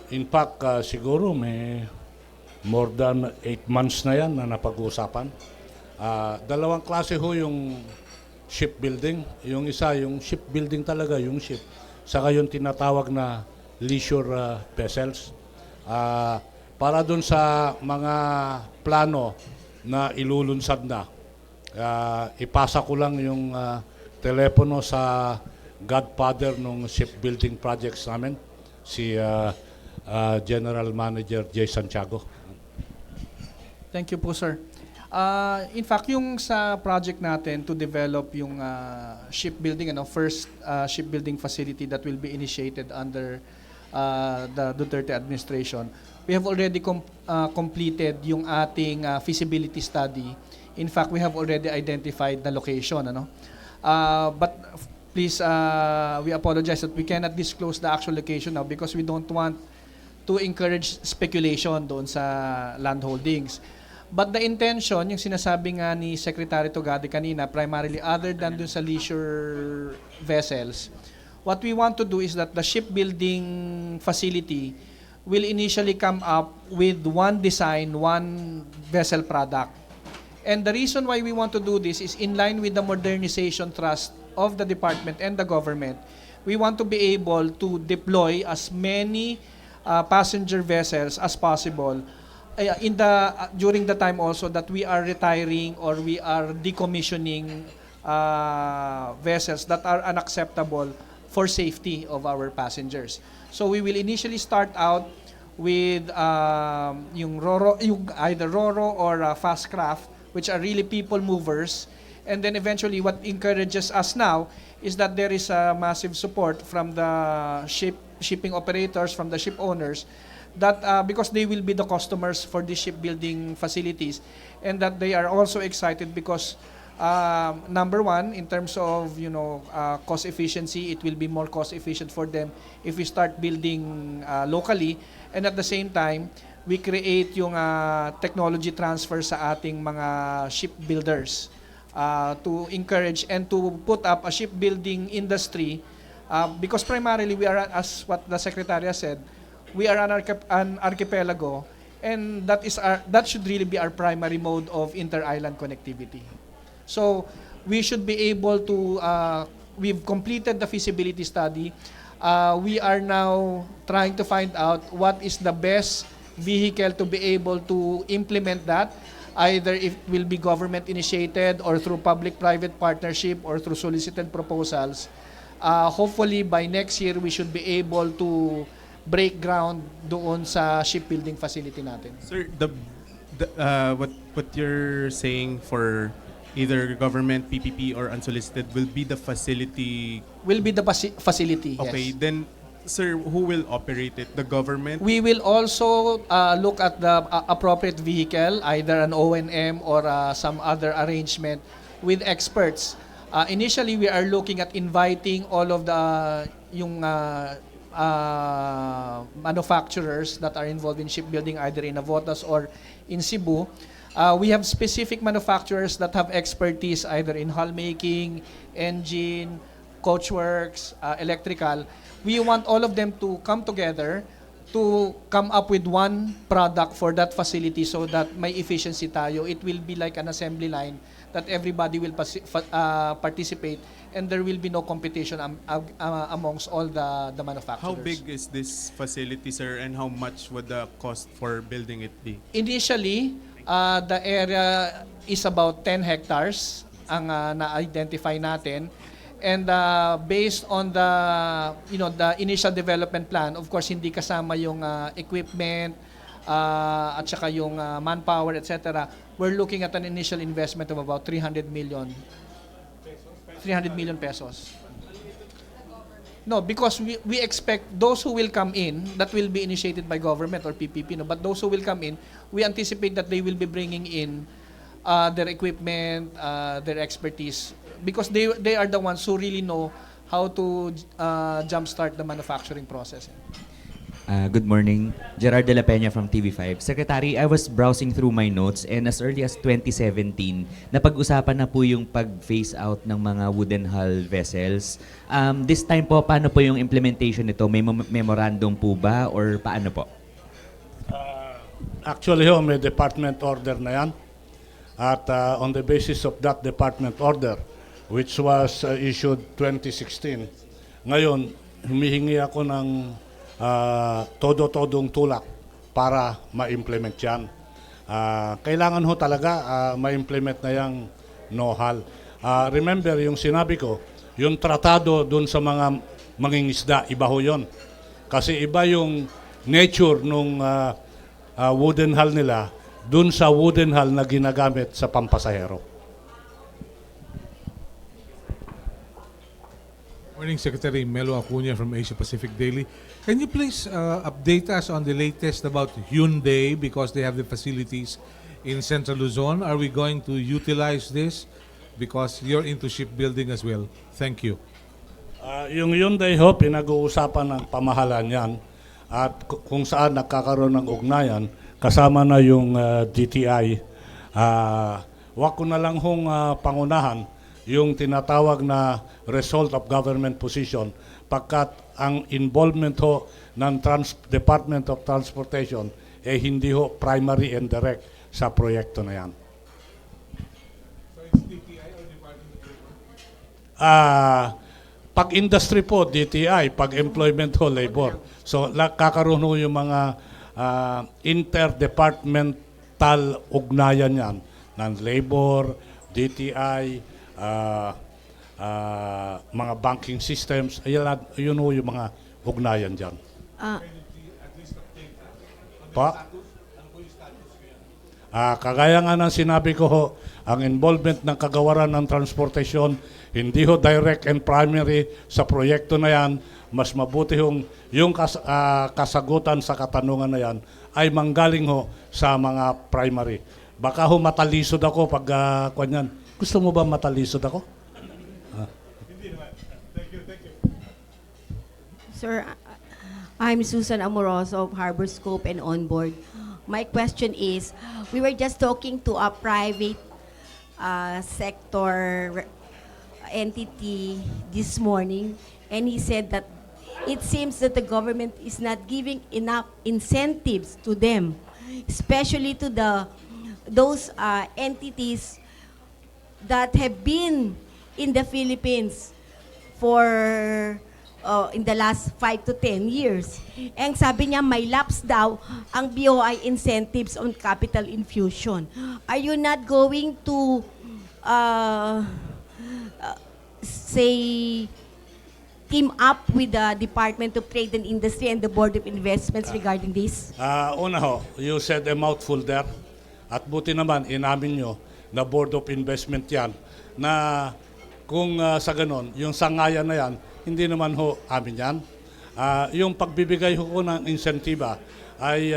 In fact, siguro may more than 8 months na yan na napag-uusapan. Dalawang klase ho yung shipbuilding. Yung isa, yung shipbuilding talaga, yung ship. Saka yung tinatawag na leisure vessels. Para dun sa mga plano na ilulunsad na, ipasa ko lang yung telepono sa godfather ng shipbuilding projects namin, si General Manager J. Santiago. Thank you po, sir. In fact, yung sa project natin to develop yung shipbuilding, first shipbuilding facility that will be initiated under the Duterte administration, we have already completed yung ating feasibility study. In fact, we have already identified the location. But please, we apologize that we cannot disclose the actual location now because we don't want to encourage speculation doon sa land holdings. But the intention, yung sinasabi nga ni Secretary Togade kanina, primarily other than doon sa leisure vessels, what we want to do is that the shipbuilding facility will initially come up with one design, one vessel product. And the reason why we want to do this is in line with the modernization thrust of the department and the government. We want to be able to deploy as many passenger vessels as possible during the time also that we are retiring or we are decommissioning vessels that are unacceptable for safety of our passengers. So we will initially start out with yung either Roro or fast craft, which are really people movers. And then eventually what encourages us now is that there is a massive support from the shipping operators, from the ship owners, that because they will be the customers for the shipbuilding facilities, and that they are also excited because number one, in terms of cost efficiency, it will be more cost efficient for them if we start building locally, and at the same time we create yung technology transfer sa ating mga shipbuilders to encourage and to put up a shipbuilding industry because primarily we are, as what the Secretary has said, we are an archipelago, and that should really be our primary mode of inter-island connectivity. So we should be able to, we've completed the feasibility study. We are now trying to find out what is the best vehicle to be able to implement that, either it will be government initiated or through public-private partnership or through solicited proposals. Hopefully by next year, we should be able to break ground doon sa shipbuilding facility natin. Sir, what you're saying for either government, PPP, or unsolicited will be the facility? Will be the facility, Okay, yes. then, sir, who will operate it? The government? We will also look at the appropriate vehicle, either an O&M or some other arrangement with experts. Initially, we are looking at inviting all of the manufacturers that are involved in shipbuilding, either in Navotas or in Cebu. We have specific manufacturers that have expertise either in hull making, engine, coachworks, electrical. We want all of them to come together to come up with one product for that facility so that may efficiency tayo. It will be like an assembly line that everybody will participate, and there will be no competition amongst all the manufacturers. How big is this facility, sir, and how much would the cost for building it be? Initially, the area is about 10 hectares ang na-identify natin. And based on the initial development plan, of course hindi kasama yung equipment at saka yung manpower, etc. We're looking at an initial investment of about 300 million pesos. No, because we expect those who will come in, that will be initiated by government or PPP, no, but those who will come in, we anticipate that they will be bringing in their equipment, their expertise, because they are the ones who really know how to jumpstart the manufacturing process. Good morning. Gerard de la Peña from TV5. Secretary, I was browsing through my notes and as early as 2017, napag-usapan na po yung pag-phase out ng mga wooden hull vessels. This time po, paano po yung implementation nito? May memorandum po ba or paano po? Actually, may department order na yan. At on the basis of that department order, which was issued 2016, ngayon, humihingi ako ng todo-todong tulak para ma-implement yan. Kailangan ho talaga ma-implement na yung no-hull. Remember, yung sinabi ko, yung tratado dun sa mga mangingisda, iba ho yun. Kasi iba yung nature nung wooden hull nila dun sa wooden hull na ginagamit sa pampasahero. Morning, Secretary Melo Acuña from Asia Pacific Daily. Can you please update us on the latest about Hyundai because they have the facilities in Central Luzon? Are we going to utilize this because you're into shipbuilding as well? Thank you. Yung Hyundai ho, pinag-uusapan ng pamahalaan yan at kung saan nagkakaroon ng ugnayan, kasama na yung DTI. Wag ko na lang hong pangunahan yung tinatawag na result of government position pagkat ang involvement ho ng Department of Transportation hindi ho primary and direct sa proyekto na yan. So it's DTI or Department of Labor? Pag industry po, DTI, pag employment ho, labor. So kakaroon ho yung mga interdepartmental ugnayan yan ng labor, DTI, mga banking systems, yun ho yung mga ugnayan dyan. Kagaya nga ng sinabi ko ho, ang involvement ng kagawaran ng transportasyon, hindi ho direct and primary sa proyekto na yan, mas mabuti yung kasagutan sa katanungan na yan ay manggaling ho sa mga primary. Baka ho matalisod ako pag kanyan. Gusto mo ba matalisod ako? Sir, I'm Susan Amoroso of Harbor Scope and Onboard. My question is, we were just talking to a private sector entity this morning, and he said that it seems that the government is not giving enough incentives to them, especially to those entities that have been in the Philippines for in the last 5 to 10 years. And sabi niya may lapse daw ang BOI incentives on capital infusion. Are you not going to say team up with the Department of Trade and Industry and the Board of Investments regarding this? Una ho, you said a mouthful there. At buti naman, inamin nyo na Board of Investment yan, na kung sa ganon, yung sangayan na yan, hindi naman ho amin yan. Yung pagbibigay ho ng insentiba ay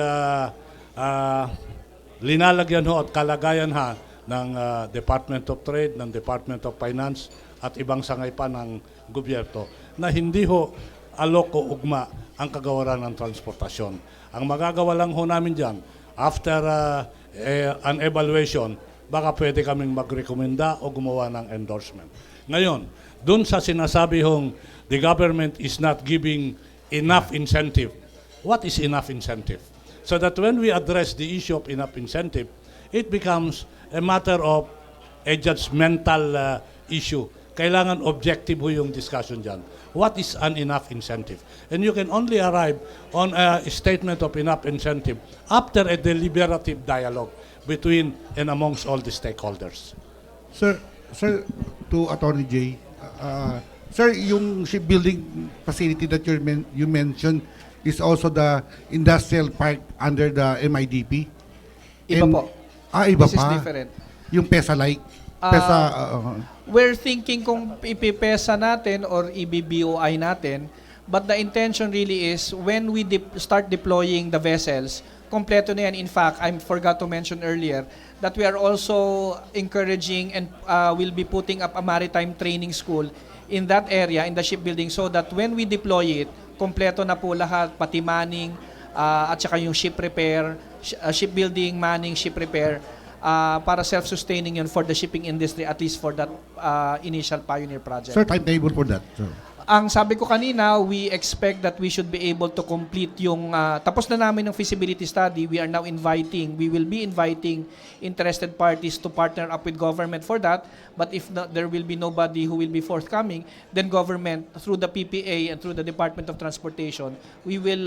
linalagyan ho at kalagayan ha ng Department of Trade, ng Department of Finance at ibang sangay pa ng gobyerno na hindi ho alok o ugma ang kagawaran ng transportasyon. Ang magagawa lang ho namin dyan, after an evaluation, baka pwede kaming magrekomenda o gumawa ng endorsement. Ngayon, dun sa sinasabi hong the government is not giving enough incentive. What is enough incentive? So that when we address the issue of enough incentive, it becomes a matter of a judgmental issue. Kailangan objective ho yung discussion dyan. What is an enough incentive? And you can only arrive on a statement of enough incentive after a deliberative dialogue between and amongst all the stakeholders. Sir, to Attorney Jay, sir, yung shipbuilding facility that you mentioned is also the industrial park under the MIDP? Iba po. Iba This is pa? different. Yung PESA-like? We're thinking kung ipipesa natin or i-BOI natin, but the intention really is when we start deploying the vessels, kompleto na yan. In fact, I forgot to mention earlier that we are also encouraging and will be putting up a maritime training school in that area, in the shipbuilding, so that when we deploy it, kompleto na po lahat, pati manning, at saka yung ship repair, shipbuilding, manning, ship repair, para self-sustaining yun for the shipping industry, at least for that initial pioneer project. Sir, timetable for that, sir. Ang sabi ko kanina, we expect that we should be able to complete yung, tapos na namin ng feasibility study, we will be inviting interested parties to partner up with government for that, but if not, there will be nobody who will be forthcoming, then government, through the PPA and through the Department of Transportation, we will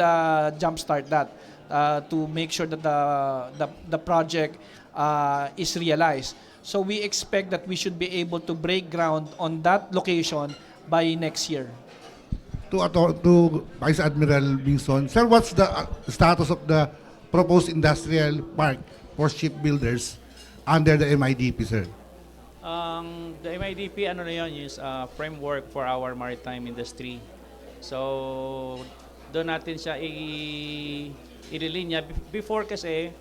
jumpstart that to make sure that the project is realized. So we expect that we should be able to break ground on that location by next year. To Vice Admiral Vingson, sir, what's the status of the proposed industrial park for shipbuilders under the MIDP, sir? The MIDP, ano na yun, is framework for our maritime industry. So, doon natin siya ililinya. Before kasi,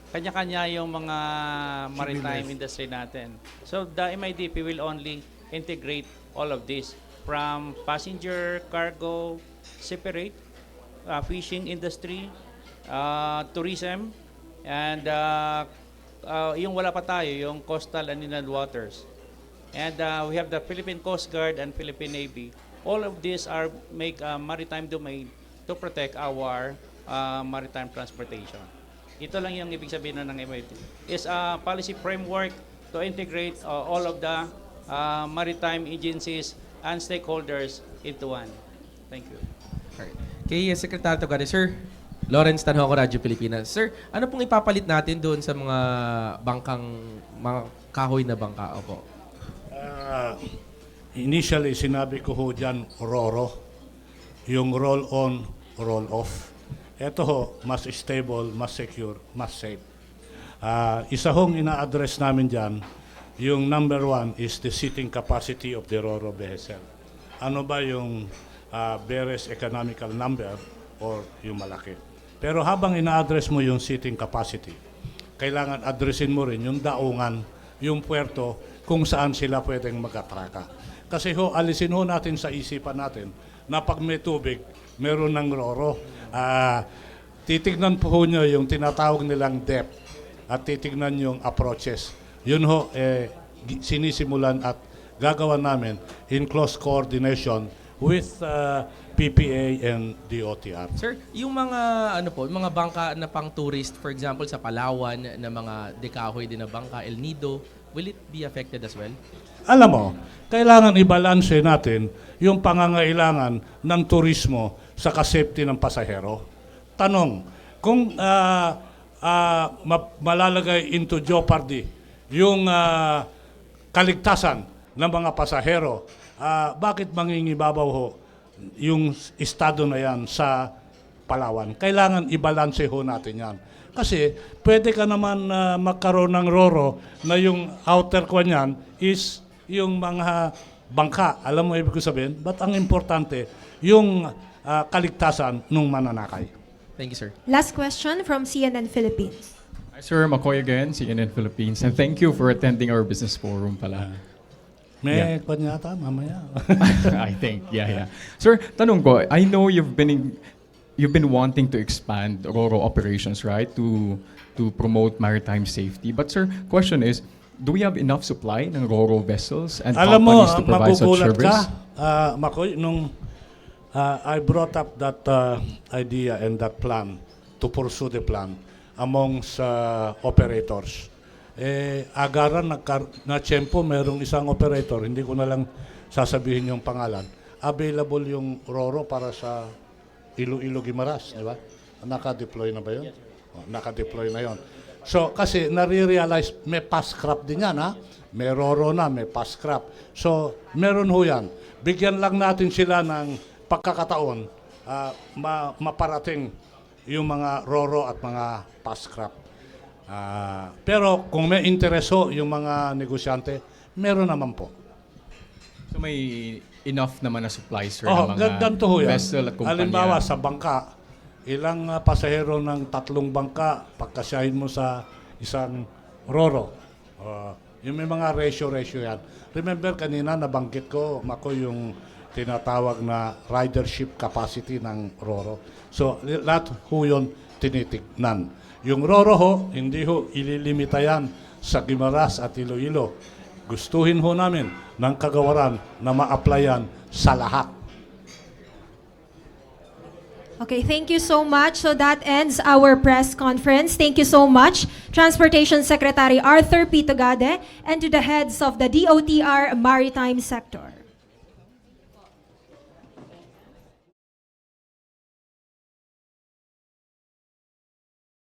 kanya-kanya yung mga maritime industry natin. So the MIDP will only integrate all of this from passenger, cargo, separate, fishing industry, tourism, and yung wala pa tayo, yung coastal and inland waters. And we have the Philippine Coast Guard and Philippine Navy. All of these are make maritime domain to protect our maritime transportation. Ito lang yung ibig sabihin ng MIT. Is a policy framework to integrate all of the maritime agencies and stakeholders into one. Thank you. Alright. Kay Secretary Togade, Sir, Lawrence Tanhoco, Radyo Pilipinas. Sir, ano pong ipapalit natin doon sa mga mga kahoy na bangka? Opo. Initially, sinabi ko ho dyan, RORO, yung roll-on, roll-off. Ito ho, mas stable, mas secure, mas safe. Isa hong ina-address namin dyan, yung number one is the seating capacity of the RORO vessel. Ano ba yung barest economical number or yung malaki? Pero habang ina-address mo yung seating capacity, kailangan addressin mo rin yung daungan, yung puerto, kung saan sila pwedeng mag-atraka. Kasi ho, alisin ho natin sa isipan natin na pag may tubig, meron ng RORO. Titignan po ho nyo yung tinatawag nilang depth at titignan yung approaches. Yun ho, sinisimulan at gagawa namin in close coordination with PPA and DOTR. Sir, yung mga mga bangka na pang tourist, for example sa Palawan na mga dekahoy din na bangka, El Nido, will it be affected as well? Alam mo, kailangan ibalanse natin yung pangangailangan ng turismo sa safety ng pasahero. Tanong, kung malalagay into jeopardy yung kaligtasan ng mga pasahero, bakit mangingibabaw ho yung estado na yan sa Palawan? Kailangan ibalanse ho natin yan. Kasi pwede ka naman magkaroon ng RORO na yung outer ko niyan is yung mga bangka. Alam mo ibig ko sabihin? But ang importante, yung kaligtasan ng mananakay. Thank you, sir. Last question from CNN Philippines. Hi, Sir McCoy again, CNN Philippines. And thank you for attending our business forum pala. May kwan yata, mamaya. I think, yeah. Sir, tanong ko, I know you've been wanting to expand RORO operations, right, to promote maritime safety. But sir, question is, do we have enough supply ng RORO vessels and Alam mo, companies to provide such magugulat service? ka, Makoy, nung I brought up that idea and that plan to pursue the plan amongst operators. Agaran na tiyempo, merong isang operator, hindi ko na lang sasabihin yung pangalan, available yung RORO para sa Iloilo Guimaras, di ba? Naka-deploy na ba yun? Naka-deploy na yun. So, kasi nare-realize, may past scrap din yan, ha? May RORO na, may past scrap. So, meron ho yan. Bigyan lang natin sila ng pagkakataon, maparating yung mga RORO at mga past scrap. Pero kung may interest ho yung mga negosyante, meron naman po. So may enough naman na supply, sir, ng mga ganito ho yan. vessel at kumpanya. Halimbawa sa bangka, ilang pasahero ng 3 bangka, pagkasyahin mo sa isang RORO. Yung may mga ratio yan. Remember kanina nabanggit ko, Mako, tinatawag na ridership capacity ng RORO. So, lahat ho yun tinitignan. Yung RORO ho, hindi ho ililimita yan sa Guimaras at Iloilo. Gustuhin ho namin ng kagawaran na ma-applyan sa lahat. Okay, thank you so much. So that ends our press conference. Thank you so much, Transportation Secretary Arthur P. Togade, and to the heads of the DOTR Maritime Sector.